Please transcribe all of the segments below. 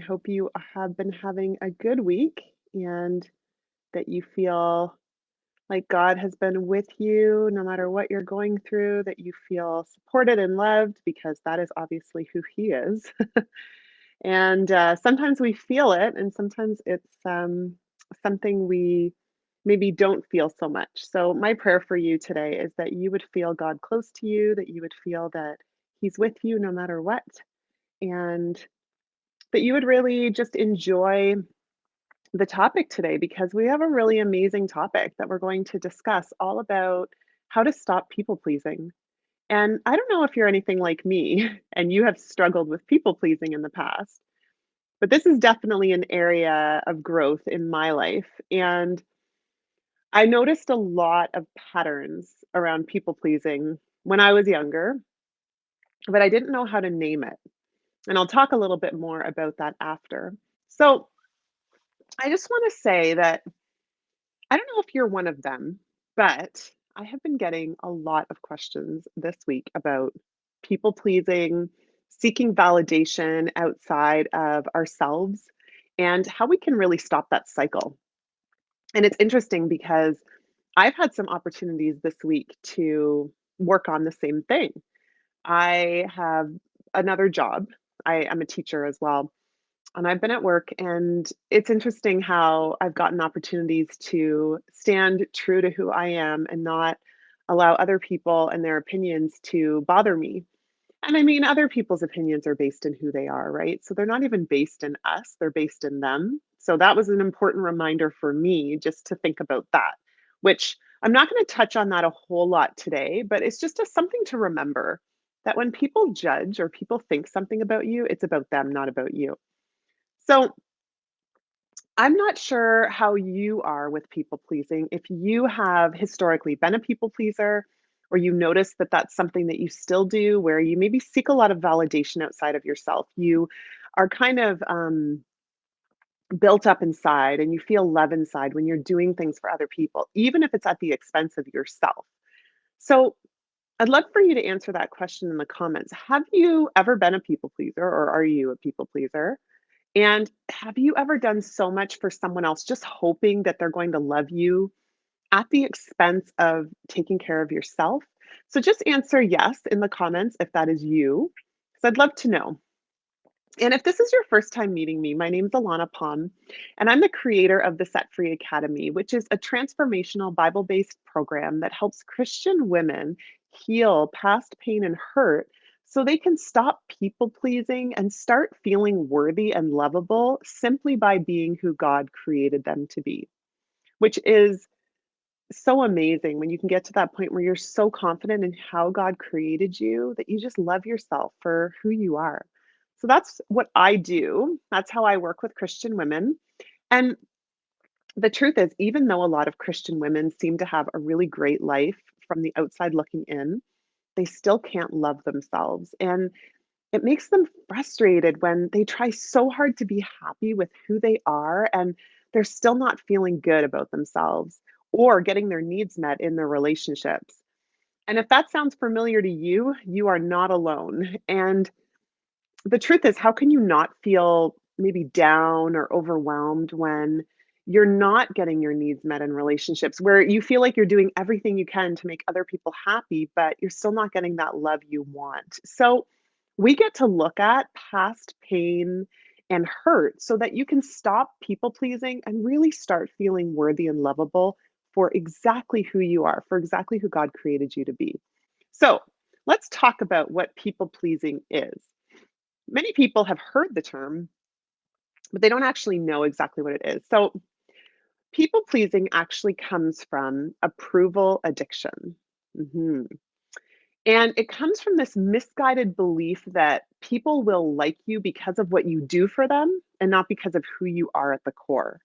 I hope you have been having a good week and that you feel like God has been with you no matter what you're going through, that you feel supported and loved because that is obviously who He is. And sometimes we feel it, and sometimes it's something we maybe don't feel so much. So, my prayer for you today is that you would feel God close to you, that you would feel that He's with you no matter what, and that you would really just enjoy the topic today because we have a really amazing topic that we're going to discuss all about how to stop people pleasing. And I don't know if you're anything like me and you have struggled with people pleasing in the past, but this is definitely an area of growth in my life. And I noticed a lot of patterns around people pleasing when I was younger, but I didn't know how to name it. And I'll talk a little bit more about that after. So I just want to say that I don't know if you're one of them, but I have been getting a lot of questions this week about people pleasing, seeking validation outside of ourselves, and how we can really stop that cycle. And it's interesting because I've had some opportunities this week to work on the same thing. I have another job. I am a teacher as well, and I've been at work, and it's interesting how I've gotten opportunities to stand true to who I am and not allow other people and their opinions to bother me. And I mean, other people's opinions are based in who they are, right? So they're not even based in us, they're based in them. So that was an important reminder for me just to think about that, which I'm not going to touch on that a whole lot today, but it's just something to remember that when people judge or people think something about you, it's about them, not about you. So I'm not sure how you are with people pleasing. If you have historically been a people pleaser, or you notice that that's something that you still do, where you maybe seek a lot of validation outside of yourself. You are kind of built up inside and you feel love inside when you're doing things for other people, even if it's at the expense of yourself. So I'd love for you to answer that question in the comments. Have you ever been a people pleaser, or are you a people pleaser? And have you ever done so much for someone else just hoping that they're going to love you at the expense of taking care of yourself? So just answer yes in the comments if that is you, because I'd love to know. And if this is your first time meeting me, my name is Alana Palm, and I'm the creator of the Set Free Academy, which is a transformational Bible based program that helps Christian women heal past pain and hurt so they can stop people pleasing and start feeling worthy and lovable simply by being who God created them to be, which is so amazing when you can get to that point where you're so confident in how God created you that you just love yourself for who you are. So that's what I do. That's how I work with Christian women. And the truth is, even though a lot of Christian women seem to have a really great life from the outside looking in, they still can't love themselves. And it makes them frustrated when they try so hard to be happy with who they are and they're still not feeling good about themselves or getting their needs met in their relationships. And if that sounds familiar to you, you are not alone. And the truth is, how can you not feel maybe down or overwhelmed when you're not getting your needs met in relationships where you feel like you're doing everything you can to make other people happy, but you're still not getting that love you want? So, we get to look at past pain and hurt so that you can stop people pleasing and really start feeling worthy and lovable for exactly who you are, for exactly who God created you to be. So, let's talk about what people pleasing is. Many people have heard the term, but they don't actually know exactly what it is. So, people pleasing actually comes from approval addiction. Mhm. And it comes from this misguided belief that people will like you because of what you do for them and not because of who you are at the core.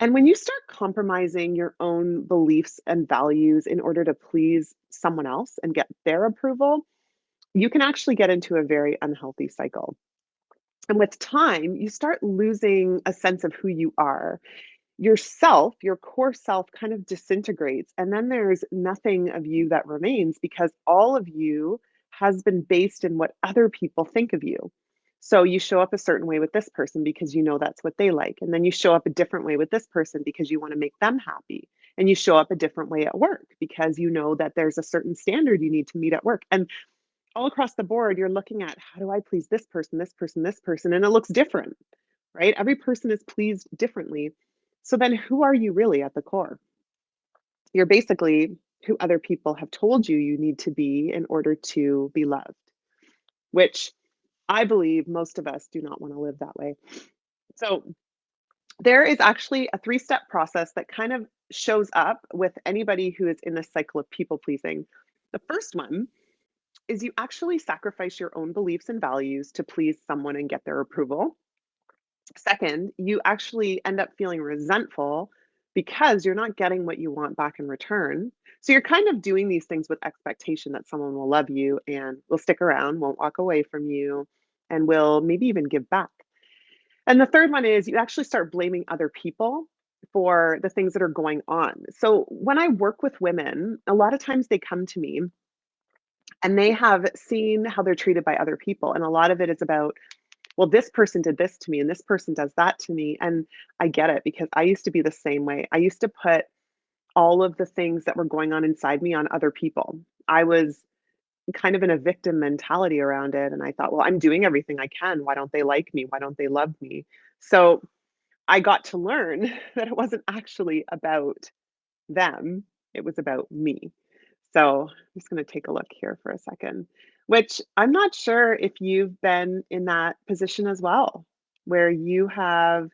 And when you start compromising your own beliefs and values in order to please someone else and get their approval, you can actually get into a very unhealthy cycle. And with time, you start losing a sense of who you are. Yourself, your core self kind of disintegrates. And then there's nothing of you that remains because all of you has been based in what other people think of you. So you show up a certain way with this person because you know that's what they like. And then you show up a different way with this person because you want to make them happy. And you show up a different way at work because you know that there's a certain standard you need to meet at work. And all across the board, you're looking at how do I please this person, this person, this person, and it looks different, right? Every person is pleased differently. So then who are you really at the core? You're basically who other people have told you you need to be in order to be loved, which I believe most of us do not want to live that way. So there is actually a three-step process that kind of shows up with anybody who is in this cycle of people pleasing. The first one is you actually sacrifice your own beliefs and values to please someone and get their approval. Second, you actually end up feeling resentful because you're not getting what you want back in return. So you're kind of doing these things with expectation that someone will love you and will stick around, won't walk away from you, and will maybe even give back. And the third one is you actually start blaming other people for the things that are going on. So when I work with women, a lot of times they come to me and they have seen how they're treated by other people. And a lot of it is about, well, this person did this to me and this person does that to me. And I get it because I used to be the same way. I used to put all of the things that were going on inside me on other people. I was kind of in a victim mentality around it. And I thought, well, I'm doing everything I can. Why don't they like me? Why don't they love me? So I got to learn that it wasn't actually about them, it was about me. So I'm just going to take a look here for a second, which I'm not sure if you've been in that position as well, where you have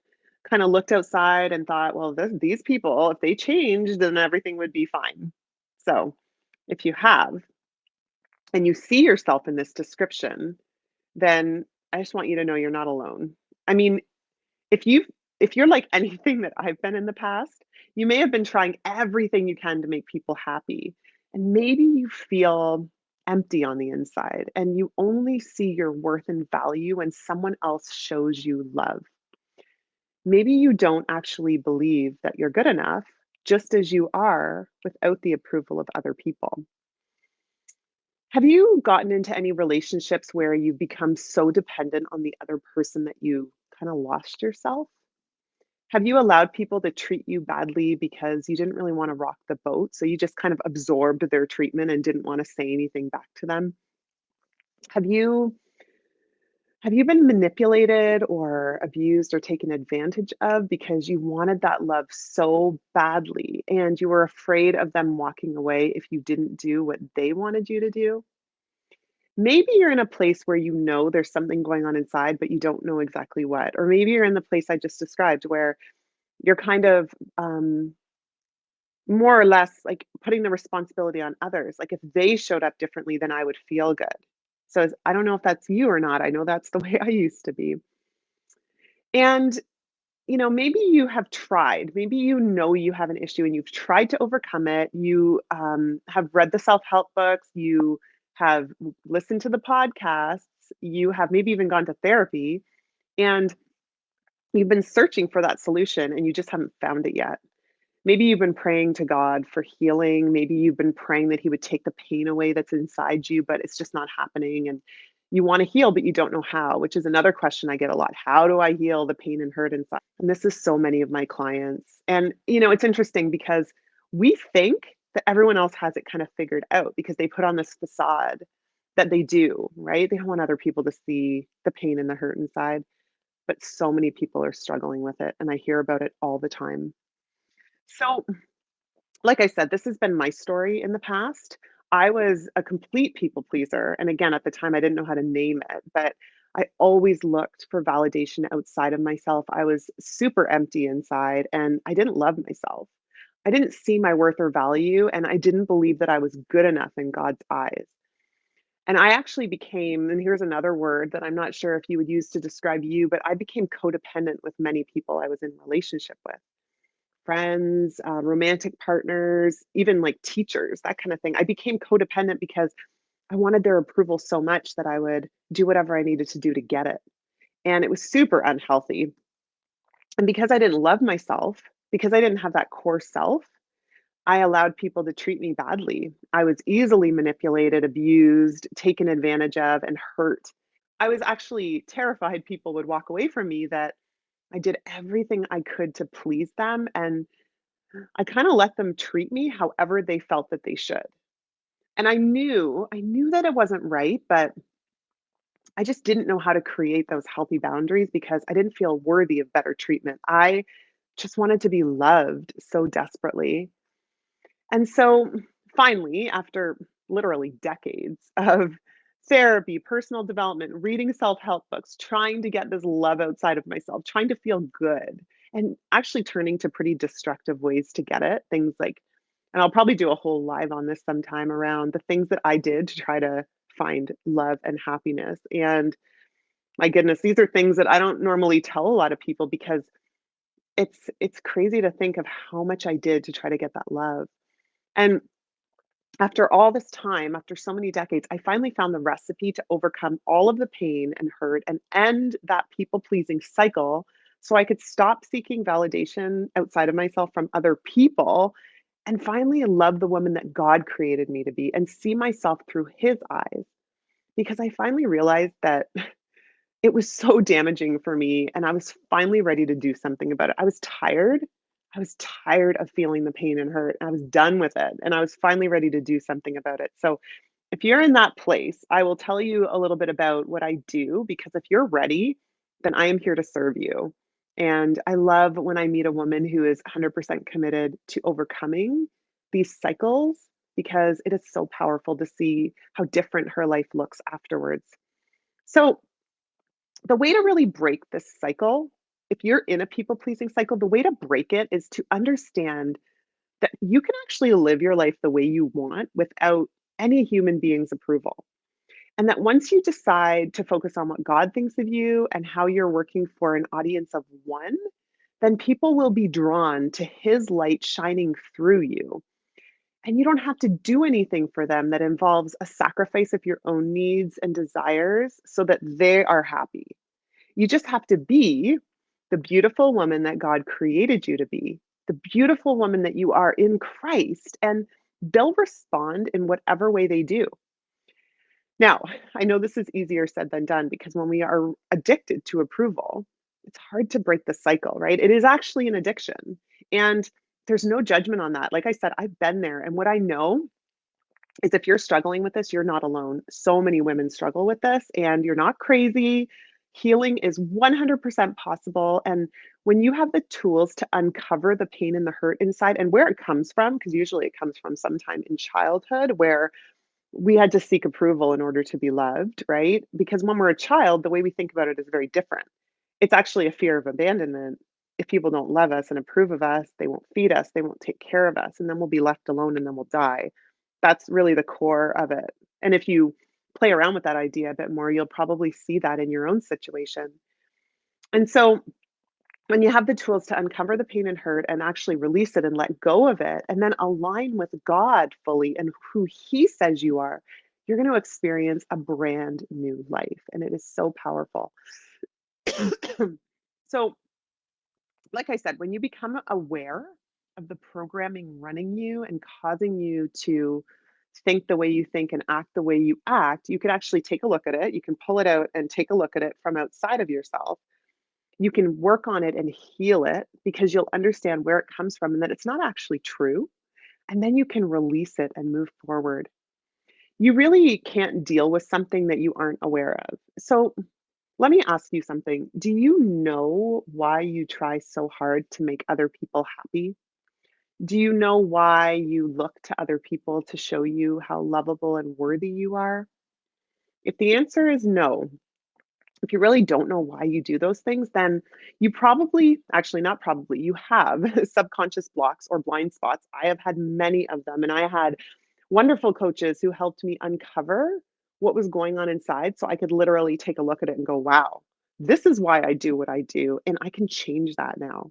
kind of looked outside and thought, well, these people, if they changed, then everything would be fine. So if you have, and you see yourself in this description, then I just want you to know you're not alone. I mean, if you if you're like anything that I've been in the past, you may have been trying everything you can to make people happy, and maybe you feel empty on the inside, and you only see your worth and value when someone else shows you love. Maybe you don't actually believe that you're good enough just as you are without the approval of other people. Have you gotten into any relationships where you've become so dependent on the other person that you kind of lost yourself? Have you allowed people to treat you badly because you didn't really wanna rock the boat, so you just kind of absorbed their treatment and didn't wanna say anything back to them? Have you have you been manipulated or abused or taken advantage of because you wanted that love so badly and you were afraid of them walking away if you didn't do what they wanted you to do? Maybe you're in a place where you know there's something going on inside, but you don't know exactly what. Or maybe you're in the place I just described where you're kind of, more or less, like, putting the responsibility on others, like, if they showed up differently, then I would feel good. So, I don't know if that's you or not, I know that's the way I used to be. And, maybe you have tried, maybe you know you have an issue and you've tried to overcome it, you, have read the self-help books, you have listened to the podcasts, you have maybe even gone to therapy, and you've been searching for that solution and you just haven't found it yet. Maybe you've been praying to God for healing. Maybe you've been praying that He would take the pain away that's inside you, but it's just not happening. And you want to heal, but you don't know how, which is another question I get a lot. How do I heal the pain and hurt inside? And this is so many of my clients. And, it's interesting because we think that everyone else has it kind of figured out because they put on this facade that they do, right? They don't want other people to see the pain and the hurt inside. But so many people are struggling with it. And I hear about it all the time. So, like I said, this has been my story in the past. I was a complete people pleaser, and again, at the time, I didn't know how to name it, but I always looked for validation outside of myself. I was super empty inside, and I didn't love myself. I didn't see my worth or value, and I didn't believe that I was good enough in God's eyes. And I actually became, and here's another word that I'm not sure if you would use to describe you, but I became codependent with many people I was in relationship with. Friends, romantic partners, even like teachers, that kind of thing. I became codependent because I wanted their approval so much that I would do whatever I needed to do to get it. And it was super unhealthy. And because I didn't love myself, because I didn't have that core self, I allowed people to treat me badly. I was easily manipulated, abused, taken advantage of, and hurt. I was actually terrified people would walk away from me, that I did everything I could to please them, and I kinda let them treat me however they felt that they should. And I knew that it wasn't right, but I just didn't know how to create those healthy boundaries because I didn't feel worthy of better treatment. I just wanted to be loved so desperately. And so finally, after literally decades of therapy, personal development, reading self-help books, trying to get this love outside of myself, trying to feel good, and actually turning to pretty destructive ways to get it. Things like, and I'll probably do a whole live on this sometime around the things that I did to try to find love and happiness. And my goodness, these are things that I don't normally tell a lot of people because it's crazy to think of how much I did to try to get that love. And after all this time, after so many decades, I finally found the recipe to overcome all of the pain and hurt and end that people pleasing cycle so I could stop seeking validation outside of myself from other people and finally love the woman that God created me to be and see myself through his eyes. Because I finally realized that it was so damaging for me, and I was finally ready to do something about it. I was tired. I was tired of feeling the pain and hurt. I was done with it, and I was finally ready to do something about it. So, if you're in that place, I will tell you a little bit about what I do because if you're ready, then I am here to serve you. And I love when I meet a woman who is 100% committed to overcoming these cycles because it is so powerful to see how different her life looks afterwards. So, the way to really break this cycle, if you're in a people pleasing cycle, the way to break it is to understand that you can actually live your life the way you want without any human being's approval. And that once you decide to focus on what God thinks of you and how you're working for an audience of one, then people will be drawn to his light shining through you. And you don't have to do anything for them that involves a sacrifice of your own needs and desires so that they are happy. You just have to be the beautiful woman that God created you to be, the beautiful woman that you are in Christ, and they'll respond in whatever way they do. Now, I know this is easier said than done because when we are addicted to approval, it's hard to break the cycle, right? It is actually an addiction. And there's no judgment on that. Like I said, I've been there. And what I know is if you're struggling with this, you're not alone. So many women struggle with this, and you're not crazy. Healing is 100% possible. And when you have the tools to uncover the pain and the hurt inside and where it comes from, because usually it comes from sometime in childhood where we had to seek approval in order to be loved, right? Because when we're a child, the way we think about it is very different. It's actually a fear of abandonment. If people don't love us and approve of us, they won't feed us, they won't take care of us, and then we'll be left alone and then we'll die. That's really the core of it. And if you play around with that idea a bit more, you'll probably see that in your own situation. And so when you have the tools to uncover the pain and hurt and actually release it and let go of it, and then align with God fully and who He says you are, you're going to experience a brand new life. And it is so powerful. So, like I said, when you become aware of the programming running you and causing you to think the way you think and act the way you act, you can actually take a look at it. You can pull it out and take a look at it from outside of yourself. You can work on it and heal it because you'll understand where it comes from and that it's not actually true. And then you can release it and move forward. You really can't deal with something that you aren't aware of. So let me ask you something. Do you know why you try so hard to make other people happy? Do you know why you look to other people to show you how lovable and worthy you are? If the answer is no, if you really don't know why you do those things, then you probably, actually, not probably, you have subconscious blocks or blind spots. I have had many of them, and I had wonderful coaches who helped me uncover what was going on inside so I could literally take a look at it and go, wow, this is why I do what I do. And I can change that now.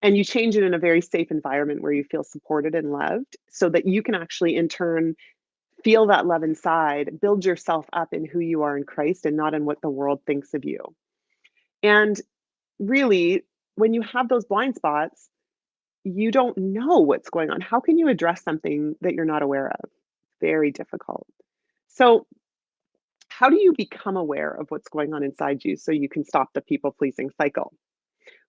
And you change it in a very safe environment where you feel supported and loved so that you can actually, in turn, feel that love inside, build yourself up in who you are in Christ and not in what the world thinks of you. And really, when you have those blind spots, you don't know what's going on. How can you address something that you're not aware of? Very difficult. So, how do you become aware of what's going on inside you so you can stop the people pleasing cycle?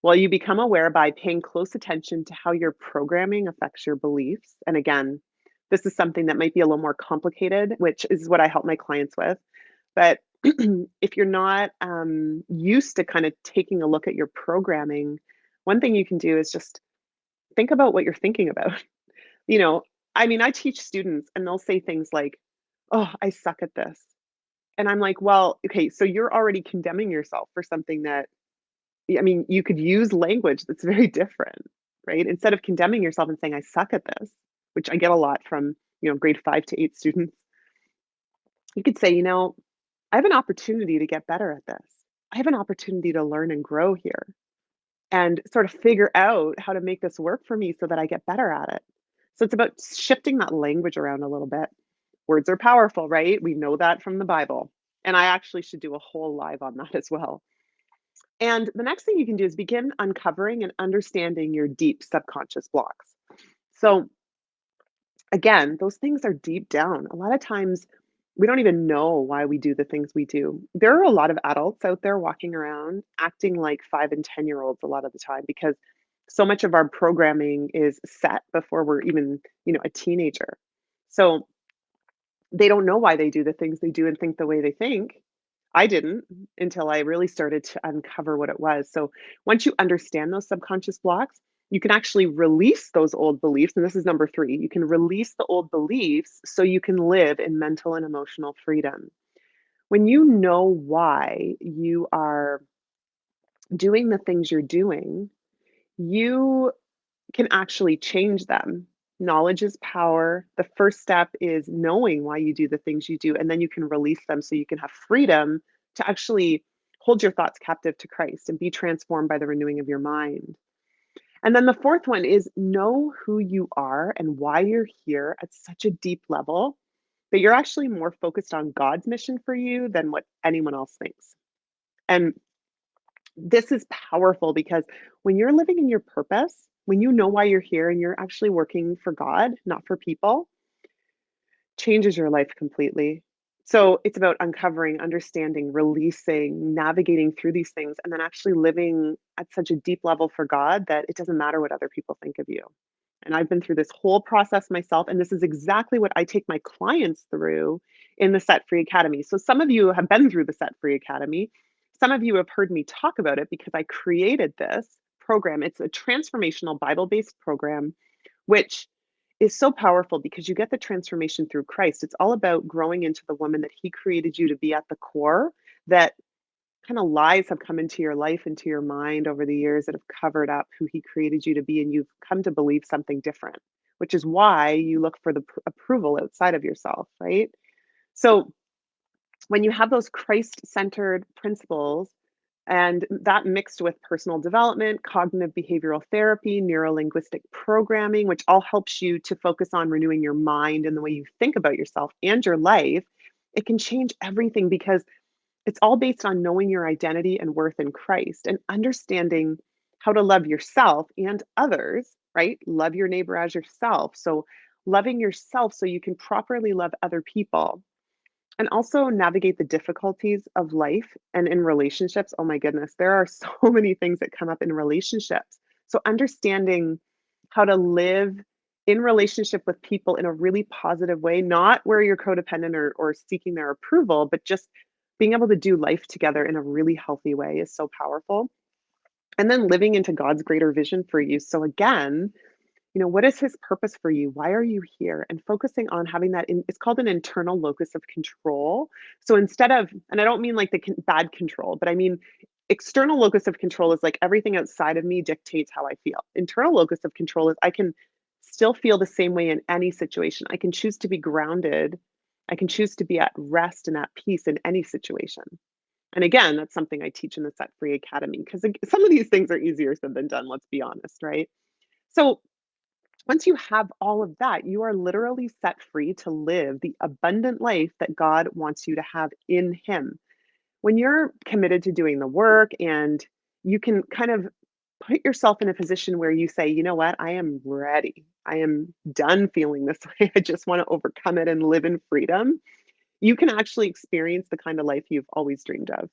Well, you become aware by paying close attention to how your programming affects your beliefs. And again, this is something that might be a little more complicated, which is what I help my clients with. But if you're not used to kind of taking a look at your programming, one thing you can do is just think about what you're thinking about. You know, I mean, I teach students and they'll say things like, "Oh, I suck at this." And I'm like, "Well, okay, so you're already condemning yourself for something that I mean, you could use language that's very different, right? Instead of condemning yourself and saying, "I suck at this," which I get a lot from, grade 5 to 8 students, you could say, "I have an opportunity to get better at this. I have an opportunity to learn and grow here and sort of figure out how to make this work for me so that I get better at it." So it's about shifting that language around a little bit. Words are powerful, right? We know that from the Bible. And I actually should do a whole live on that as well. And the next thing you can do is begin uncovering and understanding your deep subconscious blocks. So, again, those things are deep down. A lot of times we don't even know why we do the things we do. There are a lot of adults out there walking around acting like 5 and 10-year-olds a lot of the time because so much of our programming is set before we're even, a teenager. So they don't know why they do the things they do and think the way they think. I didn't until I really started to uncover what it was. So once you understand those subconscious blocks, you can actually release those old beliefs. And this is number three, you can release the old beliefs so you can live in mental and emotional freedom. When you know why you are doing the things you're doing, you can actually change them. Knowledge is power. The first step is knowing why you do the things you do, and then you can release them so you can have freedom to actually hold your thoughts captive to Christ and be transformed by the renewing of your mind. And then the fourth one is know who you are and why you're here at such a deep level that you're actually more focused on God's mission for you than what anyone else thinks. And this is powerful because when you're living in your purpose, when you know why you're here and you're actually working for God, not for people, changes your life completely. So it's about uncovering, understanding, releasing, navigating through these things, and then actually living at such a deep level for God that it doesn't matter what other people think of you. And I've been through this whole process myself, and this is exactly what I take my clients through in the Set Free Academy. So some of you have been through the Set Free Academy. Some of you have heard me talk about it because I created this program. It's a transformational Bible-based program, which is so powerful because you get the transformation through Christ. It's all about growing into the woman that He created you to be at the core, that kind of lies have come into your life, into your mind over the years that have covered up who He created you to be, and you've come to believe something different, which is why you look for the approval outside of yourself, right? So when you have those Christ-centered principles and that mixed with personal development, cognitive behavioral therapy, neuro-linguistic programming, which all helps you to focus on renewing your mind and the way you think about yourself and your life, it can change everything because it's all based on knowing your identity and worth in Christ and understanding how to love yourself and others, right? Love your neighbor as yourself. So, loving yourself so you can properly love other people and also navigate the difficulties of life and in relationships. Oh my goodness, there are so many things that come up in relationships. So, understanding how to live in relationship with people in a really positive way, not where you're codependent or seeking their approval, but just being able to do life together in a really healthy way is so powerful. And then living into God's greater vision for you. So, again, what is his purpose for you? Why are you here? And focusing on having that it's called an internal locus of control. So instead of, and I don't mean like the bad control, but I mean external locus of control is like everything outside of me dictates how I feel. Internal locus of control is I can still feel the same way in any situation. I can choose to be grounded. I can choose to be at rest and at peace in any situation. And again, that's something I teach in the Set Free Academy because some of these things are easier said than done, let's be honest, right? So once you have all of that, you are literally set free to live the abundant life that God wants you to have in Him. When you're committed to doing the work and you can kind of put yourself in a position where you say, you know what, I am ready. I am done feeling this way. I just want to overcome it and live in freedom. You can actually experience the kind of life you've always dreamed of.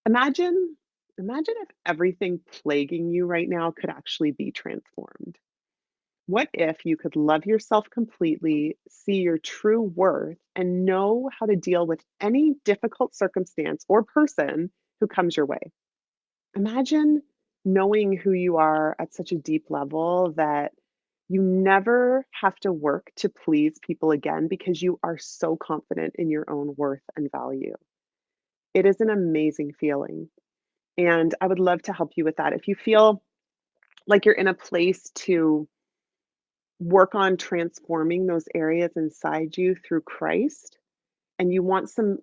Imagine imagine if everything plaguing you right now could actually be transformed. What if you could love yourself completely, see your true worth, and know how to deal with any difficult circumstance or person who comes your way? Imagine knowing who you are at such a deep level that you never have to work to please people again because you are so confident in your own worth and value. It is an amazing feeling. And I would love to help you with that. If you feel like you're in a place to work on transforming those areas inside you through Christ, and you want some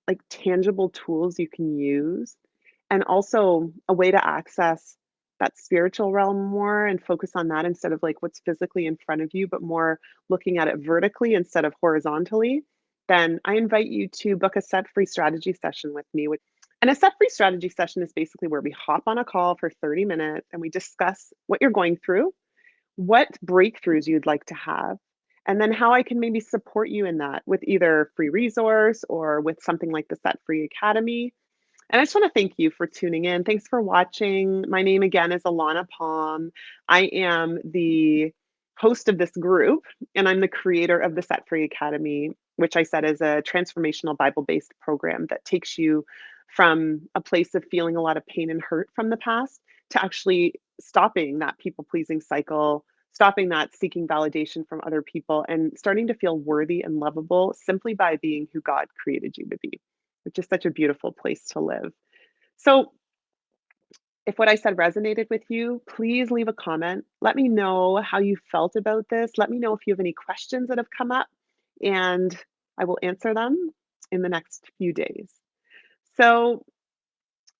like tangible tools you can use, and also a way to access that spiritual realm more and focus on that instead of like what's physically in front of you, but more looking at it vertically instead of horizontally, then I invite you to book a set free strategy session with me. And a set free strategy session is basically where we hop on a call for 30 minutes and we discuss what you're going through, what breakthroughs you'd like to have, and then how I can maybe support you in that with either free resource or with something like the Set Free Academy. And I just want to thank you for tuning in. Thanks for watching. My name again is Alana Palm. I am the host of this group, and I'm the creator of the Set Free Academy, which I said is a transformational Bible based program that takes you from a place of feeling a lot of pain and hurt from the past to actually stopping that people pleasing cycle, stopping that seeking validation from other people, and starting to feel worthy and lovable simply by being who God created you to be, which is such a beautiful place to live. So, if what I said resonated with you, please leave a comment. Let me know how you felt about this. Let me know if you have any questions that have come up, and I will answer them in the next few days. So,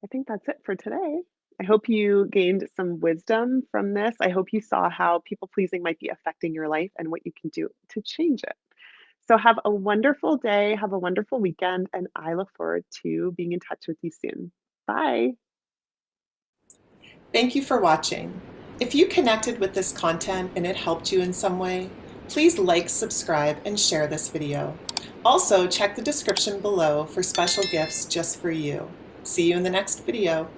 I think that's it for today. I hope you gained some wisdom from this. I hope you saw how people pleasing might be affecting your life and what you can do to change it. So, have a wonderful day, have a wonderful weekend, and I look forward to being in touch with you soon. Bye. Thank you for watching. If you connected with this content and it helped you in some way, please like, subscribe, and share this video. Also, check the description below for special gifts just for you. See you in the next video.